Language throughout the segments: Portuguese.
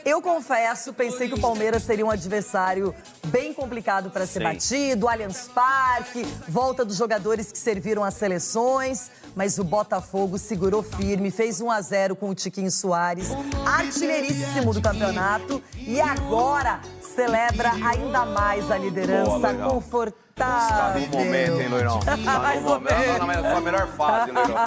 Eu confesso, pensei que o Palmeiras seria um adversário bem complicado para ser batido, Allianz Parque, volta dos jogadores que serviram as seleções, mas o Botafogo segurou firme, fez 1-0 com o Tiquinho Soares, artilheiríssimo do campeonato, e agora celebra ainda mais a liderança confortável. Tá no momento, hein, Loirão? Tá no momento. Foi a melhor fase, Loirão.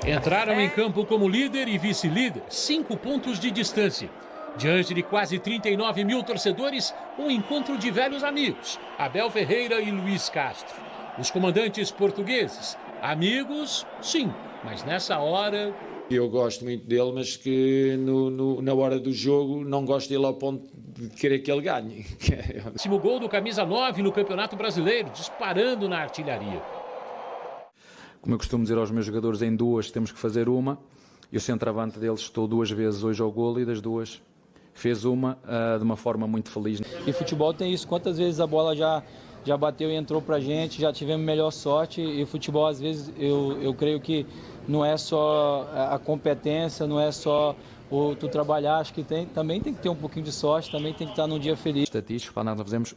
Entraram em campo como líder e vice-líder, 5 pontos de distância. Diante de quase 39 mil torcedores, um encontro de velhos amigos, Abel Ferreira e Luiz Castro. Os comandantes portugueses, amigos, sim, mas nessa hora... Eu gosto muito dele, mas que na hora do jogo não gosto dele ao ponto de querer que ele ganhe. Último gol do camisa 9 no Campeonato Brasileiro, disparando na artilharia. Como eu costumo dizer aos meus jogadores, em duas temos que fazer uma. E o centroavante deles estou 2 vezes hoje ao golo e das 2 fez uma de uma forma muito feliz. E futebol tem isso, quantas vezes a bola já bateu e entrou pra gente, já tivemos melhor sorte. E o futebol, às vezes, eu creio que não é só a competência, não é só tu trabalhar, acho que também tem que ter um pouquinho de sorte, também tem que estar num dia feliz. Estatísticos, quando nós fizemos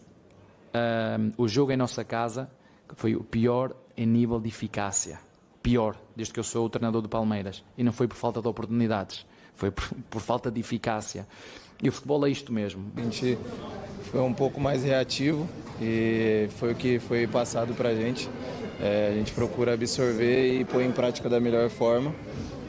o jogo em nossa casa, foi o pior em nível de eficácia. Pior, desde que eu sou o treinador do Palmeiras. E não foi por falta de oportunidades, foi por falta de eficácia. E o futebol é isto mesmo. A gente foi um pouco mais reativo e foi o que foi passado para a gente. A gente procura absorver e pôr em prática da melhor forma.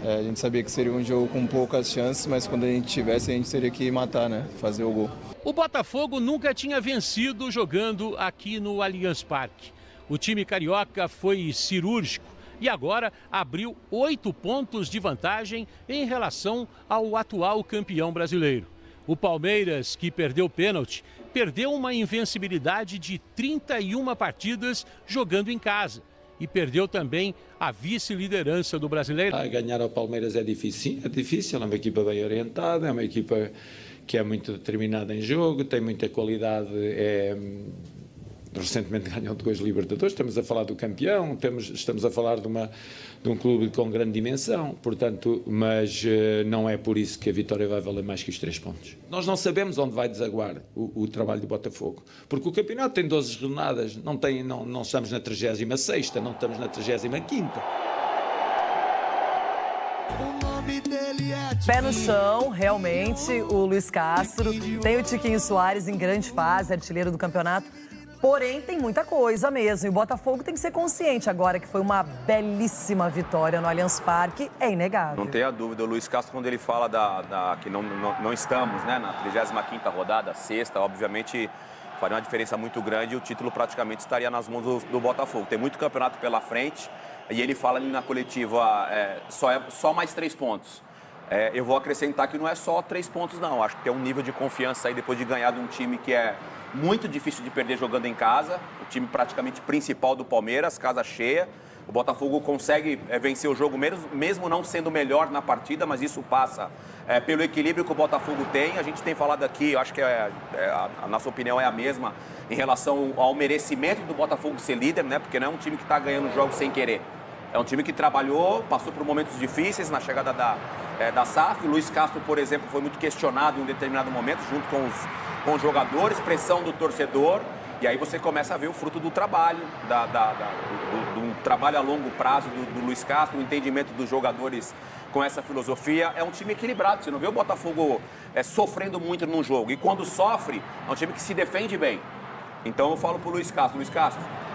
A gente sabia que seria um jogo com poucas chances, mas quando a gente tivesse, a gente teria que matar, né? Fazer o gol. O Botafogo nunca tinha vencido jogando aqui no Allianz Parque. O time carioca foi cirúrgico e agora abriu 8 pontos de vantagem em relação ao atual campeão brasileiro. O Palmeiras, que perdeu o pênalti, perdeu uma invencibilidade de 31 partidas jogando em casa. E perdeu também a vice-liderança do brasileiro. Ganhar ao Palmeiras é difícil, é uma equipa bem orientada, é uma equipa que é muito determinada em jogo, tem muita qualidade, recentemente ganhou 2 Libertadores, estamos a falar do campeão, estamos a falar de um clube com grande dimensão, portanto, mas não é por isso que a vitória vai valer mais que os 3 pontos. Nós não sabemos onde vai desaguar o trabalho do Botafogo, porque o campeonato tem 12 jornadas, não estamos na 36ª, não estamos na 35ª. Pé no chão, realmente, o Luiz Castro. Tem o Tiquinho Soares em grande fase, artilheiro do campeonato. Porém, tem muita coisa mesmo. E o Botafogo tem que ser consciente agora que foi uma belíssima vitória no Allianz Parque. É inegável. Não tenha dúvida. O Luiz Castro, quando ele fala que não estamos, né, na 35ª rodada, sexta, obviamente faria uma diferença muito grande e o título praticamente estaria nas mãos do Botafogo. Tem muito campeonato pela frente e ele fala ali na coletiva, só mais 3 pontos. Eu vou acrescentar que não é só 3 pontos, não. Acho que tem um nível de confiança aí depois de ganhar de um time que é muito difícil de perder jogando em casa. O time praticamente principal do Palmeiras, casa cheia. O Botafogo consegue vencer o jogo mesmo não sendo melhor na partida, mas isso passa pelo equilíbrio que o Botafogo tem. A gente tem falado aqui, eu acho que a nossa opinião é a mesma em relação ao merecimento do Botafogo ser líder, né? Porque não é um time que está ganhando jogos sem querer. É um time que trabalhou, passou por momentos difíceis na chegada da SAF. O Luiz Castro, por exemplo, foi muito questionado em um determinado momento, junto com os jogadores, pressão do torcedor. E aí você começa a ver o fruto do trabalho, do trabalho a longo prazo do Luiz Castro, o entendimento dos jogadores com essa filosofia. É um time equilibrado, você não vê o Botafogo sofrendo muito num jogo. E quando sofre, é um time que se defende bem. Então eu falo pro Luiz Castro,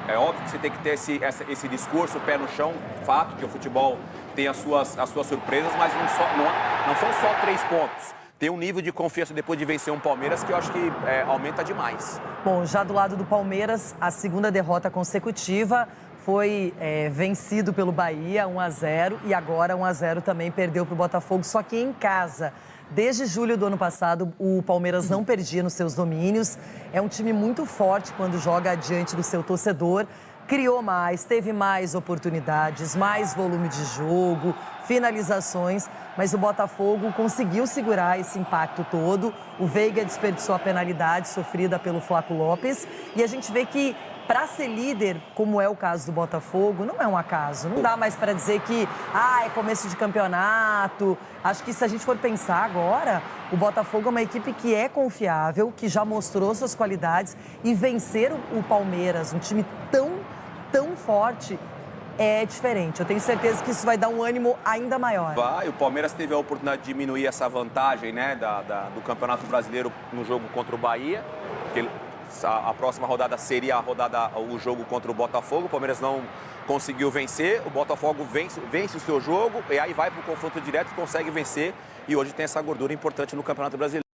é óbvio que você tem que ter esse discurso, pé no chão, fato que o futebol tem as suas surpresas, mas não são só 3 pontos. Tem um nível de confiança depois de vencer um Palmeiras que eu acho que aumenta demais. Bom, já do lado do Palmeiras, a segunda derrota consecutiva foi vencido pelo Bahia, 1-0, e agora 1-0 também perdeu para o Botafogo, só que em casa. Desde julho do ano passado, o Palmeiras não perdia nos seus domínios. É um time muito forte quando joga diante do seu torcedor. Criou mais, teve mais oportunidades, mais volume de jogo, finalizações. mas o Botafogo conseguiu segurar esse impacto todo. O Veiga desperdiçou a penalidade sofrida pelo Flaco Lopes e a gente vê que para ser líder, como é o caso do Botafogo, não é um acaso. Não dá mais para dizer que é começo de campeonato. Acho que se a gente for pensar agora, o Botafogo é uma equipe que é confiável, que já mostrou suas qualidades e vencer o Palmeiras, um time tão forte, é diferente. Eu tenho certeza que isso vai dar um ânimo ainda maior. Vai, o Palmeiras teve a oportunidade de diminuir essa vantagem, né, do Campeonato Brasileiro no jogo contra o Bahia, porque a próxima rodada seria o jogo contra o Botafogo. O Palmeiras não conseguiu vencer, o Botafogo vence o seu jogo e aí vai para o confronto direto e consegue vencer. E hoje tem essa gordura importante no Campeonato Brasileiro.